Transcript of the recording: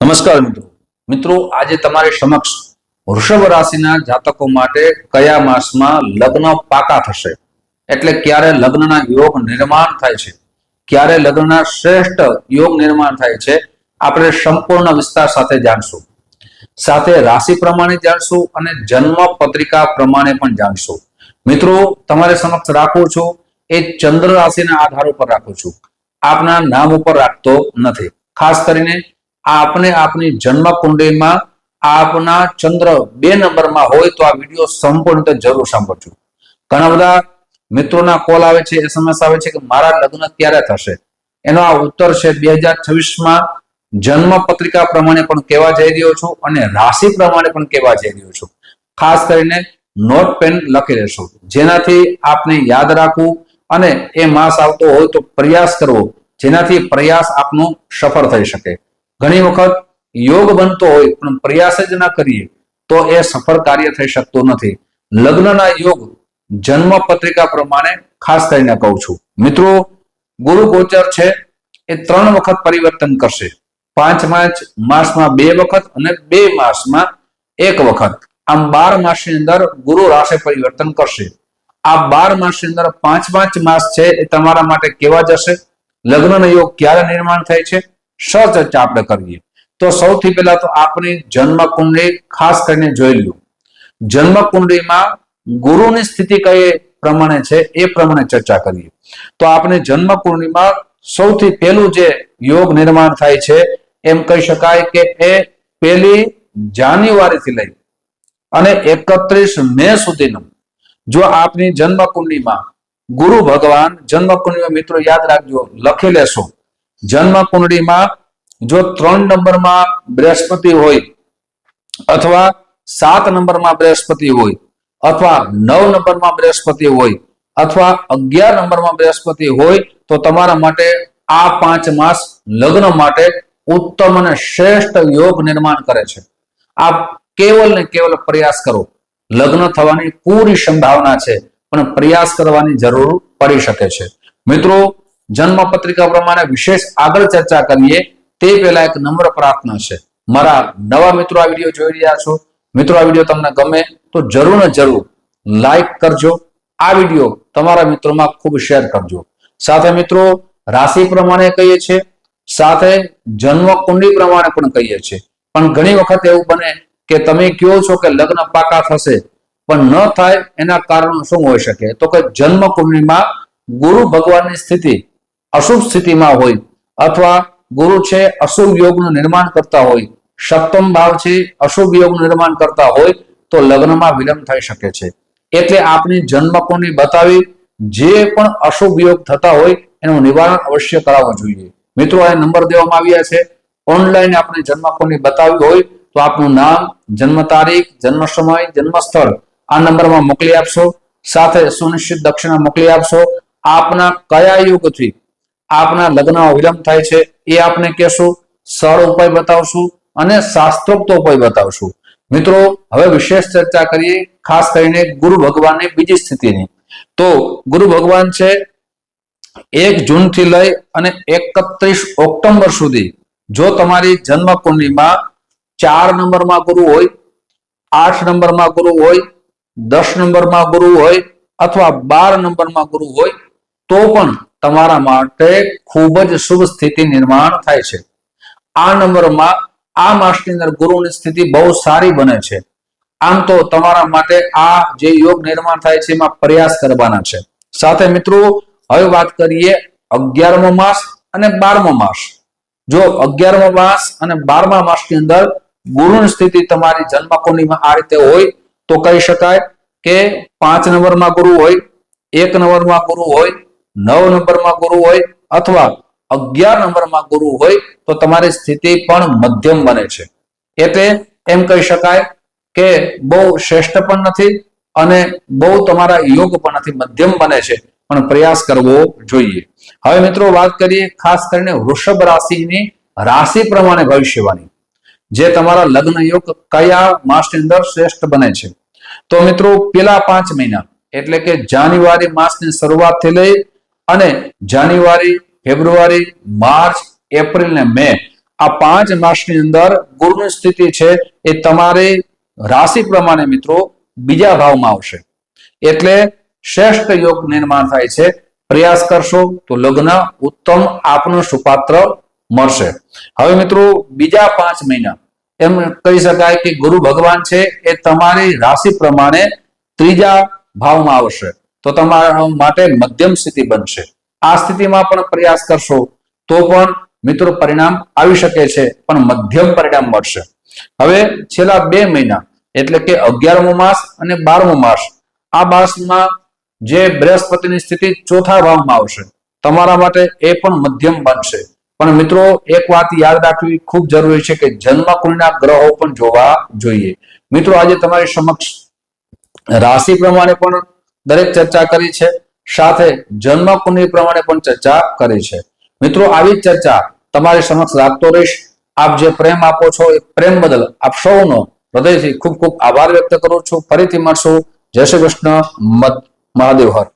નમસ્કાર મિત્રો આજે તમારી સમક્ષ વૃષભ રાશિના જાતકો માટે કયા માસમાં લગ્ન પાકા થશે, એટલે ક્યારે લગ્નના યોગ નિર્માણ થાય છે, ક્યારે લગ્નના શ્રેષ્ઠ યોગ નિર્માણ થાય છે, આપણે સંપૂર્ણ વિસ્તાર સાથે જાણશું. સાથે રાશિ પ્રમાણે જાણશું અને જન્મ પત્રિકા પ્રમાણે પણ જાણશું. મિત્રો તમારી સમક્ષ રાખું છું એ ચંદ્ર રાશિના આધાર ઉપર રાખું છું, આપના નામ ઉપર રાખતો નથી. ખાસ કરીને આપને આપની જન્મ કુંડળીમાં આપના ચંદ્ર 2 નંબરમાં હોય તો આ વિડીયો સંપૂર્ણ રીતે જરૂર સાંભળજો. ઘણા બધા મિત્રોના કોલ આવે છે, SMS આવે છે કે મારા લગ્ન ક્યારે થશે. એનો આ ઉત્તર છે 2026માં જન્મ પત્રિકા પ્રમાણે પણ કહેવા જઈ રહ્યો છું અને રાશિ પ્રમાણે પણ કહેવા જઈ રહ્યો છું. ખાસ કરીને નોટ પેન લખી લેશો, જેનાથી આપને યાદ રાખવું અને એ માસ આવતો હોય તો પ્રયાસ કરવો, જેનાથી પ્રયાસ આપનો સફળ થઈ શકે. ઘણી વખત યોગ બનતો હોય પણ પ્રયાસ જ ના કરીએ તો એ સફળ કાર્ય થઈ શકતો નથી. લગ્નના યોગ જન્મ પત્રિકા પ્રમાણે ખાસ કરીને કહું છું. મિત્રો ગુરુ ગોચર છે એ 3 વખત પરિવર્તન કરશે. 5 માસમાં 2 વખત અને 2 માસમાં 1 વખત. આમ 12 માસની અંદર ગુરુ રાશિ પરિવર્તન કરશે. આ 12 માસની અંદર 5 માસ છે એ તમારા માટે કેવા જશે, લગ્નનો યોગ ક્યારે નિર્માણ થાય છે, સચર્ચા આપણે કરીએ. તો સૌથી પહેલા તો આપણી જન્મ કુંડળી ખાસ કરીને જોઈ લો. જન્મ કુંડળીમાં ગુરુની સ્થિતિ કઈ પ્રમાણે છે એ પ્રમાણે ચર્ચા કરીએ. તો આપણે જન્મ કુંડળીમાં સૌથી પહેલું જે યોગ નિર્માણ થાય છે એમ કહી શકાય કે એ 1 જાન્યુઆરી થી લઈ અને 31 મે સુધીનું જો આપની જન્મ કુંડળીમાં ગુરુ ભગવાન જન્મ કુંડળીમાં મિત્રો યાદ રાખજો, લખી લેશો. જન્મ કુંડળીમાં જો 3 નંબરમાં બૃહસ્પતિ હોય અથવા 7 નંબરમાં બૃહસ્પતિ હોય અથવા 9 નંબરમાં બૃહસ્પતિ હોય અથવા 11 નંબરમાં બૃહસ્પતિ હોય તો તમારા માટે આ 5 માસ લગ્ન માટે ઉત્તમ અને શ્રેષ્ઠ યોગ નિર્માણ કરે છે. આપ કેવલ ને કેવલ પ્રયાસ કરો, લગ્ન થવાની પૂરી સંભાવના છે પણ પ્રયાસ કરવાની જરૂર પડી શકે છે. મિત્રો જન્મ પત્રિકા પ્રમાણે વિશેષ આગળ ચર્ચા કરીએ તે પહેલા એક નમ્ર પ્રાર્થના છે. મારા નવા મિત્રો આ વિડીયો જોઈ રહ્યા છો, મિત્રો આ વિડીયો તમને ગમે તો જરૂર ને જરૂર લાઈક કરજો, આ વિડીયો તમારા મિત્રોમાં ખૂબ શેર કરજો. સાથે મિત્રો રાશિ પ્રમાણે કહીએ છીએ, સાથે જન્મ કુંડળી પ્રમાણે પણ કહીએ છીએ. પણ ઘણી વખત એવું બને કે તમે કહો છો કે લગ્ન પાકા થશે પણ ન થાય, એના કારણો શું હોઈ શકે? તો કે જન્મ કુંડળીમાં ગુરુ ભગવાનની સ્થિતિ અશુભ સ્થિતિમાં હોય અથવા ગુરુ છે અશુભ યોગનું નિર્માણ કરતા હોય, સપ્તમ ભાવ છે અશુભ યોગનું નિર્માણ કરતા હોય તો લગ્નમાં વિલંબ થઈ શકે છે. એટલે આપની જન્મ કુંડળી બતાવી જે પણ અશુભ યોગ થતા હોય એનું નિવારણ અવશ્ય કરાવવું જોઈએ. મિત્રો આ નંબર દેવામાં આવ્યા છે, ઓનલાઈન આપણે જન્મ કુંડળી બતાવી હોય તો આપનું નામ, જન્મ તારીખ, જન્મ સમય, જન્મ સ્થળ આ નંબરમાં મોકલી આપશો. સાથે સુનિશ્ચિત દક્ષિણા મોકલી આપશો. આપના કયા યોગથી આપના લગ્નમાં વિલંબ થાય છે એ આપને કહેશું, સરળ ઉપાય બતાવશું અને શાસ્ત્રોક્ત ઉપાય બતાવશું. મિત્રો હવે વિશેષ ચર્ચા કરીએ ખાસ કરીને ગુરુ ભગવાનની બીજી સ્થિતિની. તો ગુરુ ભગવાન છે 1 જૂન થી લઈ અને 31 ઓક્ટોબર સુધી જો તમારી જન્મ કુંડળીમાં 4 નંબરમાં ગુરુ હોય, 8 નંબરમાં ગુરુ હોય, 10 નંબરમાં ગુરુ હોય અથવા 12 નંબરમાં ગુરુ હોય તો પણ તમારા માટે ખૂબ જ શુભ સ્થિતિ નિર્માણ થાય છે. આ નંબરમાં આ માસની અંદર ગુરુની સ્થિતિ બહુ સારી બને છે. આમ તો તમારા માટે આ જે યોગ નિર્માણ થાય છે એમાં પ્રયાસ કરવાના છે. સાથે મિત્રો હવે વાત કરીએ 11મો માસ અને 12મો માસ. જો 11મો માસ અને 12મા માસની અંદર ગુરુની સ્થિતિ તમારી જન્મ કુંડળીમાં આ રીતે હોય તો કહી શકાય કે 5 નંબરમાં ગુરુ હોય, 1 નંબરમાં ગુરુ હોય, 9 નંબરમાં ગુરુ હોય અથવા 11 નંબરમાં ગુરુ હોય તો તમારી સ્થિતિ પણ મધ્યમ બને છે. એટલે એમ કહી શકાય કે બહુ શ્રેષ્ઠ પણ નથી અને બહુ તમારા યોગ પણ નથી, મધ્યમ બને છે પણ પ્રયાસ કરવો જોઈએ. હવે મિત્રો વાત કરીએ ખાસ કરીને વૃષભ રાશિની રાશિ પ્રમાણે ભવિષ્યવાણી, જે તમારા લગ્ન યોગ કયા માસની અંદર શ્રેષ્ઠ બને છે. તો મિત્રો પેલા 5 મહિના એટલે કે જાન્યુઆરી માસની શરૂઆતથી લઈ અને જાન્યુઆરી, ફેબ્રુઆરી, માર્ચ, એપ્રિલ ને મે આ 5 માસની અંદર ગુરુની સ્થિતિ છે એ તમારી રાશિ પ્રમાણે મિત્રો બીજા ભાવમાં આવશે, એટલે શ્રેષ્ઠ યોગ નિર્માણ થાય છે. પ્રયાસ કરશો તો લગ્ન ઉત્તમ આપનું સુપાત્ર મળશે. હવે મિત્રો બીજા 5 મહિના એમ કહી શકાય કે ગુરુ ભગવાન છે એ તમારી રાશિ પ્રમાણે ત્રીજા ભાવમાં આવશે, તો તમારા માટે મધ્યમ સ્થિતિ બનશે. આ સ્થિતિમાં પણ પ્રયાસ કરશો તો પણ મિત્રો પરિણામ આવી શકે છે, પણ મધ્યમ પરિણામ મળશે. હવે છેલ્લા 2 મહિના એટલે કે 11મો માસ અને 12મો માસ, આ માસમાં જે બૃહસ્પતિની સ્થિતિ ચોથા ભાવમાં આવશે, તમારા માટે એ પણ મધ્યમ બનશે. પણ મિત્રો એક વાત યાદ રાખવી ખૂબ જરૂરી છે કે જન્મ કુંડળીના ગ્રહો પણ જોવા જોઈએ. મિત્રો આજે તમારી સમક્ષ રાશિ પ્રમાણે પણ દરેક ચર્ચા કરી છે, સાથે જન્મ કુંડળી પ્રમાણે પણ ચર્ચા કરી છે. મિત્રો આવી જ ચર્ચા તમારી સમક્ષ રાખતો રહીશ. આપ જે પ્રેમ આપો છો એ પ્રેમ બદલ આપ સૌનો હૃદયથી ખૂબ ખૂબ આભાર વ્યક્ત કરું છું. ફરીથી મળશું. જય શ્રી કૃષ્ણ. મહાદેવ હર.